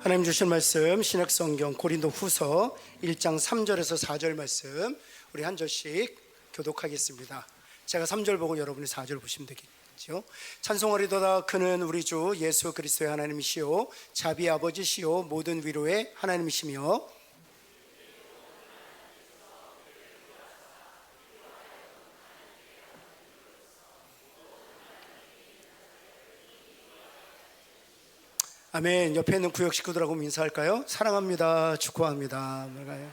하나님 주신 말씀 신약성경 고린도후서 1장 3절에서 4절 말씀 우리 한 절씩 교독하겠습니다. 제가 3절 보고 여러분이 4절 보시면 되겠죠. 찬송하리도다 그는 우리 주 예수 그리스도의 하나님이시요 자비의 아버지시요 모든 위로의 하나님이시며 아멘. 옆에 있는 구역 식구들하고 인사할까요? 사랑합니다. 축복합니다. 뭘까요?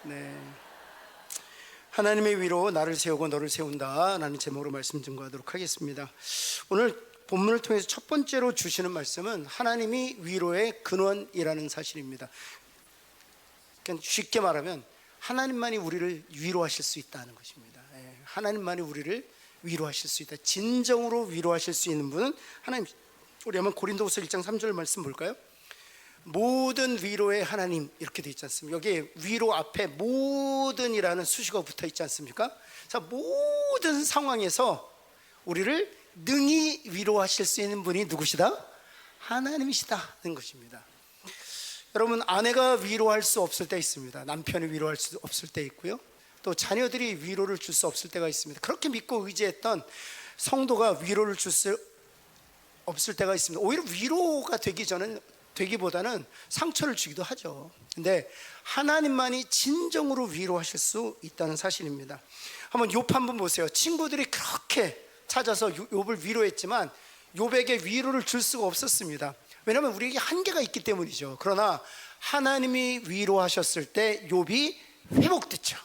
네. 하나님의 위로 나를 세우고 너를 세운다 라는 제목으로 말씀 증거하도록 하겠습니다. 오늘 본문을 통해서 첫 번째로 주시는 말씀은 하나님이 위로의 근원이라는 사실입니다. 그러니까 쉽게 말하면 하나님만이 우리를 위로하실 수 있다는 것입니다. 하나님만이 우리를 위로하실 수 있다. 진정으로 위로하실 수 있는 분은 하나님. 우리 한번 고린도후서 1장 3절 말씀 볼까요? 모든 위로의 하나님 이렇게 돼 있지 않습니까? 여기 위로 앞에 모든이라는 수식어가 붙어 있지 않습니까? 자, 모든 상황에서 우리를 능히 위로하실 수 있는 분이 누구시다? 하나님이시다는 것입니다. 여러분, 아내가 위로할 수 없을 때 있습니다. 남편이 위로할 수 없을 때 있고요, 또 자녀들이 위로를 줄 수 없을 때가 있습니다. 그렇게 믿고 의지했던 성도가 위로를 줄 수 없을 때가 있습니다. 오히려 위로가 되기보다는 상처를 주기도 하죠. 근데 하나님만이 진정으로 위로하실 수 있다는 사실입니다. 한번 욥 한번 보세요. 친구들이 그렇게 찾아서 욥을 위로했지만 욥에게 위로를 줄 수가 없었습니다. 왜냐하면 우리에게 한계가 있기 때문이죠. 그러나 하나님이 위로하셨을 때 욥이 회복됐죠.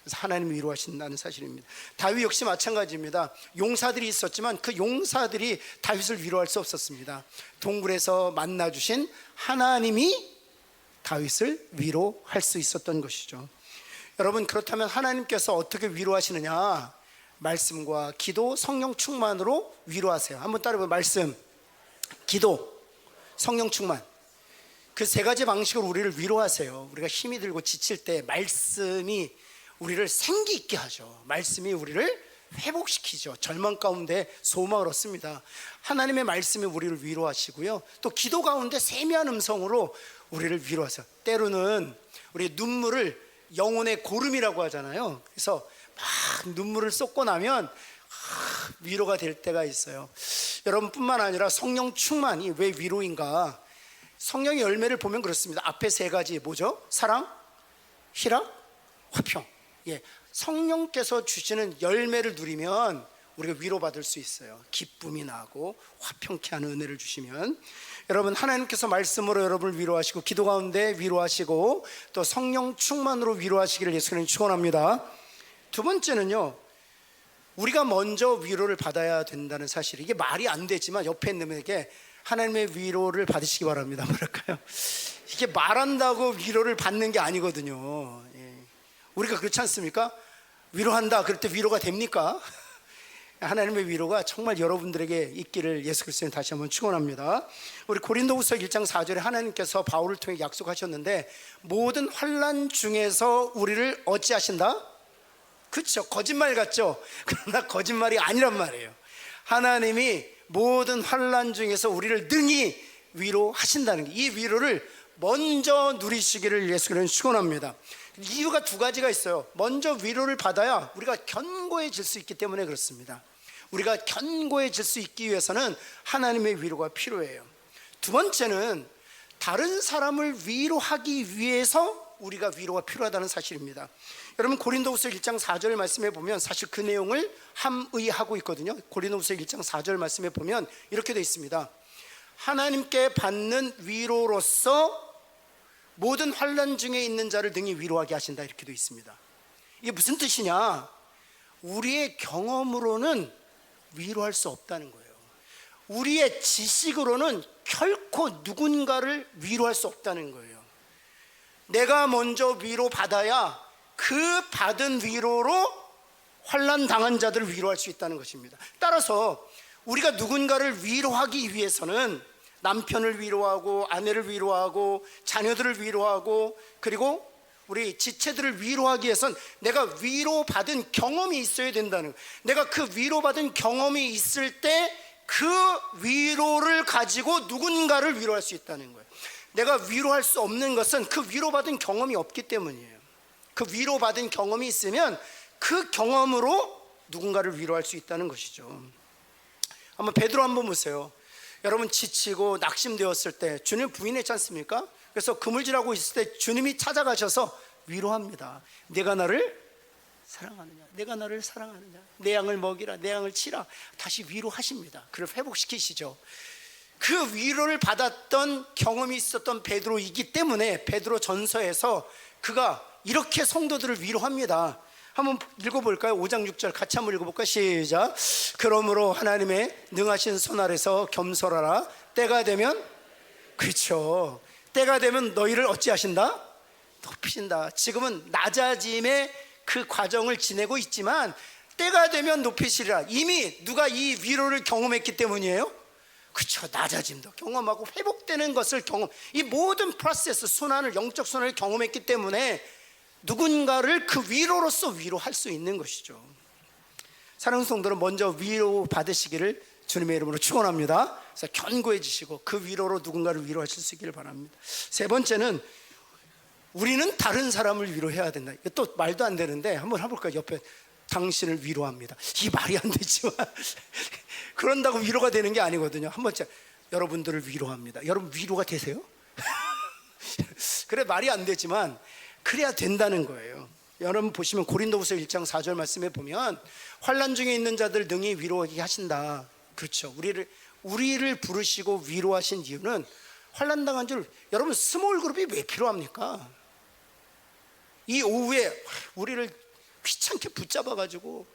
그래서 하나님이 위로하신다는 사실입니다. 다윗 역시 마찬가지입니다. 용사들이 있었지만 그 용사들이 다윗을 위로할 수 없었습니다. 동굴에서 만나주신 하나님이 다윗을 위로할 수 있었던 것이죠. 여러분, 그렇다면 하나님께서 어떻게 위로하시느냐? 말씀과 기도, 성령 충만으로 위로하세요. 한번 따라해봐요. 말씀, 기도, 성령 충만. 그 세 가지 방식으로 우리를 위로하세요. 우리가 힘이 들고 지칠 때 말씀이 우리를 생기 있게 하죠. 말씀이 우리를 회복시키죠. 절망 가운데 소망을 얻습니다. 하나님의 말씀이 우리를 위로하시고요, 또 기도 가운데 세미한 음성으로 우리를 위로하세요. 때로는 우리 눈물을 영혼의 고름이라고 하잖아요. 그래서 막 눈물을 쏟고 나면 위로가 될 때가 있어요. 여러분뿐만 아니라 성령 충만이 왜 위로인가? 성령의 열매를 보면 그렇습니다. 앞에 세 가지 뭐죠? 사랑, 희락, 화평. 성령께서 주시는 열매를 누리면 우리가 위로받을 수 있어요. 기쁨이 나고 화평케 하는 은혜를 주시면. 여러분, 하나님께서 말씀으로 여러분을 위로하시고 기도 가운데 위로하시고 또 성령 충만으로 위로하시기를 예수님 축원합니다. 두 번째는요, 우리가 먼저 위로를 받아야 된다는 사실. 이게 말이 안 되지만 옆에 있는 분에게 하나님의 위로를 받으시기 바랍니다. 뭐랄까요? 이게 말한다고 위로를 받는 게 아니거든요. 우리가 그렇지 않습니까? 위로한다 그럴 때 위로가 됩니까? 하나님의 위로가 정말 여러분들에게 있기를 예수 그리스도는 다시 한번 축원합니다. 우리 고린도후서 1장 4절에 하나님께서 바울을 통해 약속하셨는데 모든 환난 중에서 우리를 어찌하신다? 그렇죠, 거짓말 같죠? 그러나 거짓말이 아니란 말이에요. 하나님이 모든 환난 중에서 우리를 능히 위로하신다는 게, 이 위로를 먼저 누리시기를 예수 그리스도는 축원합니다. 이유가 두 가지가 있어요. 먼저 위로를 받아야 우리가 견고해질 수 있기 때문에 그렇습니다. 우리가 견고해질 수 있기 위해서는 하나님의 위로가 필요해요. 두 번째는 다른 사람을 위로하기 위해서 우리가 위로가 필요하다는 사실입니다. 여러분, 고린도후서 1장 4절 말씀에 보면 사실 그 내용을 함의하고 있거든요. 고린도후서 1장 4절 말씀에 보면 이렇게 되어 있습니다. 하나님께 받는 위로로서 모든 환난 중에 있는 자를 능히 위로하게 하신다, 이렇게 되어 있습니다. 이게 무슨 뜻이냐? 우리의 경험으로는 위로할 수 없다는 거예요. 우리의 지식으로는 결코 누군가를 위로할 수 없다는 거예요. 내가 먼저 위로받아야 그 받은 위로로 환난 당한 자들을 위로할 수 있다는 것입니다. 따라서 우리가 누군가를 위로하기 위해서는 남편을 위로하고 아내를 위로하고 자녀들을 위로하고 그리고 우리 지체들을 위로하기 위해서는 내가 위로받은 경험이 있어야 된다는 거예요. 내가 그 위로받은 경험이 있을 때 그 위로를 가지고 누군가를 위로할 수 있다는 거예요. 내가 위로할 수 없는 것은 그 위로받은 경험이 없기 때문이에요. 그 위로받은 경험이 있으면 그 경험으로 누군가를 위로할 수 있다는 것이죠. 한번 베드로 한번 보세요. 여러분 지치고 낙심되었을 때 주님 부인했지 않습니까? 그래서 그물질하고 있을 때 주님이 찾아가셔서 위로합니다. 내가 나를 사랑하느냐, 내가 나를 사랑하느냐, 내 양을 먹이라, 내 양을 치라. 다시 위로하십니다. 그를 회복시키시죠. 그 위로를 받았던 경험이 있었던 베드로이기 때문에 베드로 전서에서 그가 이렇게 성도들을 위로합니다. 한번 읽어볼까요? 5장 6절 같이 한번 읽어볼까요? 시작. 그러므로 하나님의 능하신 손 아래서 겸손하라. 때가 되면, 그렇죠, 때가 되면 너희를 어찌하신다? 높이신다. 지금은 낮아짐의 그 과정을 지내고 있지만 때가 되면 높이시리라. 이미 누가 이 위로를 경험했기 때문이에요. 그렇죠. 낮아짐도 경험하고 회복되는 것을 이 모든 프로세스, 순환을, 영적 순환을 경험했기 때문에 누군가를 그 위로로서 위로할 수 있는 것이죠. 사랑하는 성도는 먼저 위로 받으시기를 주님의 이름으로 축원합니다. 그래서 견고해지시고 그 위로로 누군가를 위로하실 수 있기를 바랍니다. 세 번째는 우리는 다른 사람을 위로해야 된다. 또 말도 안 되는데 한번 해볼까요? 옆에 당신을 위로합니다. 이 말이 안 되지만 그런다고 위로가 되는 게 아니거든요. 한 번째, 여러분들을 위로합니다. 여러분 위로가 되세요? 그래 말이 안 되지만 그래야 된다는 거예요. 여러분 보시면 고린도후서 1장 4절 말씀에 보면 환난 중에 있는 자들 능히 위로하게 하신다. 그렇죠. 우리를 부르시고 위로하신 이유는 환난 당한 줄. 여러분 스몰 그룹이 왜 필요합니까? 이 오후에 우리를 귀찮게 붙잡아가지고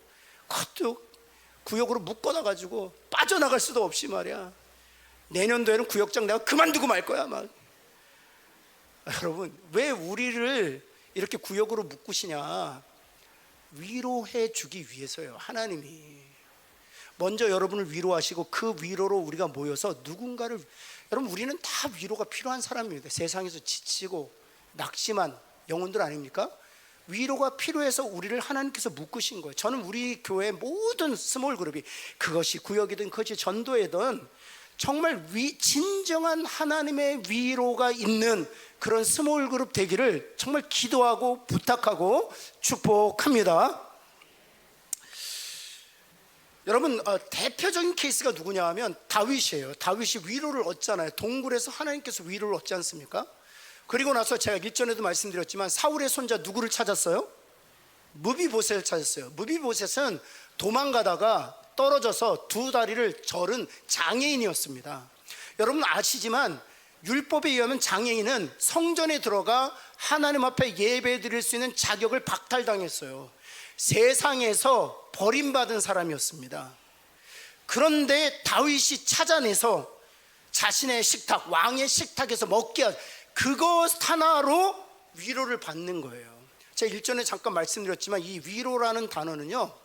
그것도 구역으로 묶어놔가지고 빠져나갈 수도 없이 말이야. 내년도에는 구역장 내가 그만두고 말 거야 막. 여러분 왜 우리를 이렇게 구역으로 묶으시냐? 위로해 주기 위해서요. 하나님이 먼저 여러분을 위로하시고 그 위로로 우리가 모여서 누군가를, 여러분 우리는 다 위로가 필요한 사람입니다. 세상에서 지치고 낙심한 영혼들 아닙니까? 위로가 필요해서 우리를 하나님께서 묶으신 거예요. 저는 우리 교회 모든 스몰 그룹이, 그것이 구역이든 그것이 전도회든 정말 진정한 하나님의 위로가 있는 그런 스몰 그룹 되기를 정말 기도하고 부탁하고 축복합니다. 여러분 대표적인 케이스가 누구냐 하면 다윗이에요. 다윗이 위로를 얻잖아요. 동굴에서 하나님께서 위로를 얻지 않습니까? 그리고 나서 제가 일전에도 말씀드렸지만 사울의 손자 누구를 찾았어요? 무비보셋을 찾았어요. 무비보셋은 도망가다가 떨어져서 두 다리를 저른 장애인이었습니다. 여러분 아시지만 율법에 의하면 장애인은 성전에 들어가 하나님 앞에 예배 드릴 수 있는 자격을 박탈당했어요. 세상에서 버림받은 사람이었습니다. 그런데 다윗이 찾아내서 자신의 식탁, 왕의 식탁에서 먹게 하죠. 그것 하나로 위로를 받는 거예요. 제가 일전에 잠깐 말씀드렸지만 이 위로라는 단어는요,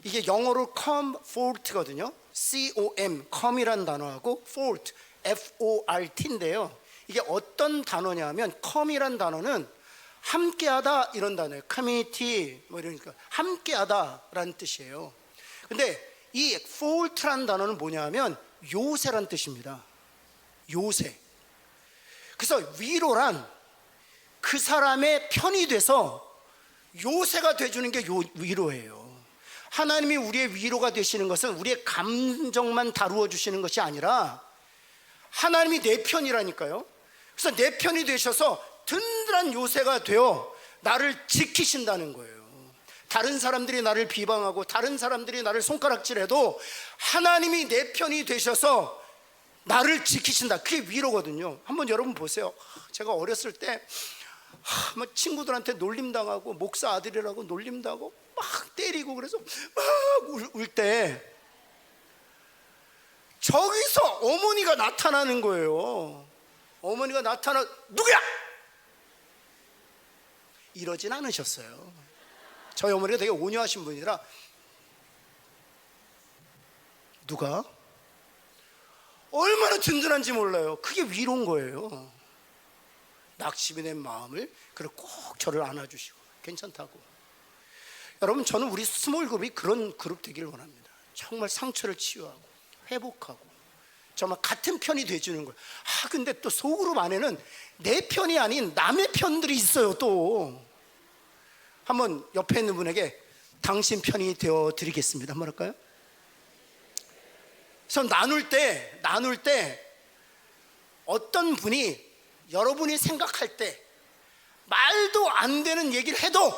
이게 영어로 comfort거든요. C-O-M, com이라는 단어하고 fort, F-O-R-T인데요. 이게 어떤 단어냐면 com이라는 단어는 함께하다 이런 단어예요. community 뭐 이러니까 함께하다라는 뜻이에요. 근데 이 fort라는 단어는 뭐냐면 요새란 뜻입니다. 요새. 그래서 위로란 그 사람의 편이 돼서 요새가 돼주는 게 위로예요. 하나님이 우리의 위로가 되시는 것은 우리의 감정만 다루어 주시는 것이 아니라 하나님이 내 편이라니까요. 그래서 내 편이 되셔서 든든한 요새가 되어 나를 지키신다는 거예요. 다른 사람들이 나를 비방하고 다른 사람들이 나를 손가락질해도 하나님이 내 편이 되셔서 나를 지키신다. 그게 위로거든요. 한번 여러분 보세요. 제가 어렸을 때 친구들한테 놀림당하고 목사 아들이라고 놀림당하고 막 때리고 그래서 막 울 때 저기서 어머니가 나타나는 거예요. 어머니가 나타나 누구야? 이러진 않으셨어요. 저희 어머니가 되게 온유하신 분이라 누가? 얼마나 든든한지 몰라요. 그게 위로인 거예요. 낙심이 된 마음을 그리고 꼭 저를 안아주시고 괜찮다고. 여러분 저는 우리 스몰 그룹이 그런 그룹 되기를 원합니다. 정말 상처를 치유하고 회복하고 정말 같은 편이 돼주는 거예요. 근데 또 소그룹 안에는 내 편이 아닌 남의 편들이 있어요. 또 한번 옆에 있는 분에게 당신 편이 되어 드리겠습니다 한번 할까요? 그래서 나눌 때 어떤 분이 여러분이 생각할 때 말도 안 되는 얘기를 해도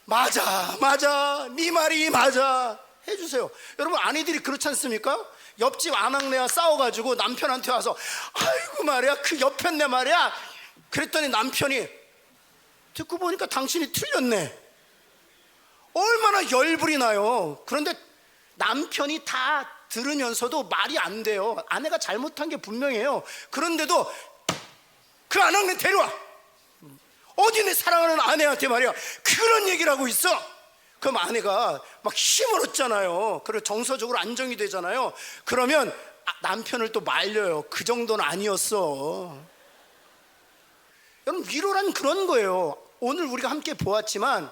맞아 네 말이 맞아 해주세요. 여러분 아내들이 그렇지 않습니까? 옆집 아낙네와 싸워가지고 남편한테 와서 아이고 말이야 그 옆편네 말이야 그랬더니 남편이 듣고 보니까 당신이 틀렸네. 얼마나 열불이 나요. 그런데 남편이 다 들으면서도 말이 안 돼요. 아내가 잘못한 게 분명해요. 그런데도 그 아낙네 데려와. 어디 내 사랑하는 아내한테 말이야 그런 얘기를 하고 있어. 그럼 아내가 막 힘을 얻잖아요. 그리고 정서적으로 안정이 되잖아요. 그러면 남편을 또 말려요. 그 정도는 아니었어. 여러분 위로란 그런 거예요. 오늘 우리가 함께 보았지만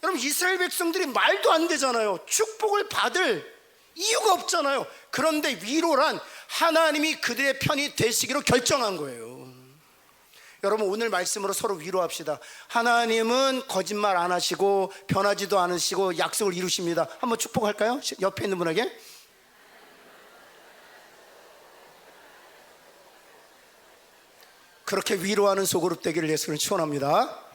여러분 이스라엘 백성들이 말도 안 되잖아요. 축복을 받을 이유가 없잖아요. 그런데 위로란 하나님이 그들의 편이 되시기로 결정한 거예요. 여러분 오늘 말씀으로 서로 위로합시다. 하나님은 거짓말 안 하시고 변하지도 않으시고 약속을 이루십니다. 한번 축복할까요? 옆에 있는 분에게. 그렇게 위로하는 소그룹 되기를 예수는 축원합니다.